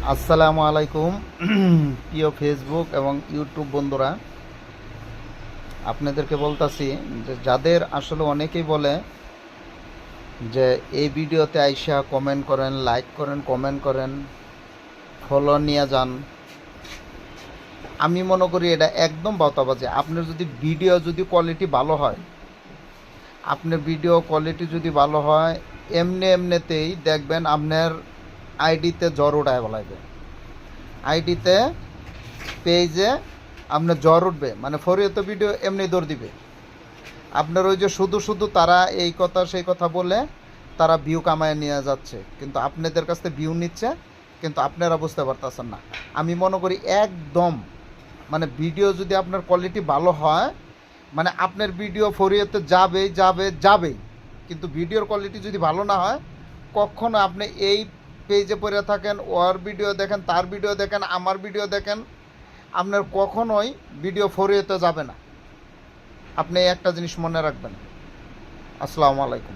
আসসালামু আলাইকুম প্রিয় ফেসবুক এবং ইউটিউব বন্ধুরা, আপনাদেরকে বলতাছি যে যাদের আসলে অনেকেই বলে যে এই ভিডিওতে আইসা কমেন্ট করেন, লাইক করেন, কমেন্ট করেন, ফলো নিয়ে যান। আমি মনে করি এটা একদম বাতাবাজি। আপনার যদি ভিডিও কোয়ালিটি ভালো হয়, আপনার ভিডিও কোয়ালিটি যদি ভালো হয়, এমনিতেই দেখবেন আপনার আইডিতে জ্বর উঠায় বলাইবে, আইডিতে পেজে আপনার জ্বর উঠবে, মানে ফরিয়ত ভিডিও এমনি দৌড় দিবে। আপনার ওই যে শুধু শুধু তারা এই কথা সেই কথা বলে তারা ভিউ কামায় নিয়ে যাচ্ছে, কিন্তু আপনাদের কাছ থেকে ভিউ নিচ্ছে, কিন্তু আপনারা বুঝতে পারতেছেন না। আমি মনে করি একদম মানে ভিডিও যদি আপনার কোয়ালিটি ভালো হয়, মানে আপনার ভিডিও ফরিয়তে যাবেই যাবে যাবেই, কিন্তু ভিডিওর কোয়ালিটি যদি ভালো না হয়, কখনো আপনি এই পেজে পড়ে থাকেন, ওর ভিডিও দেখেন, তার ভিডিও দেখেন, আমার ভিডিও দেখেন, আপনার কখনোই ভিডিও ফরিয়তে যাবে না। আপনি একটা জিনিস মনে রাখবেন। আসসালামু আলাইকুম।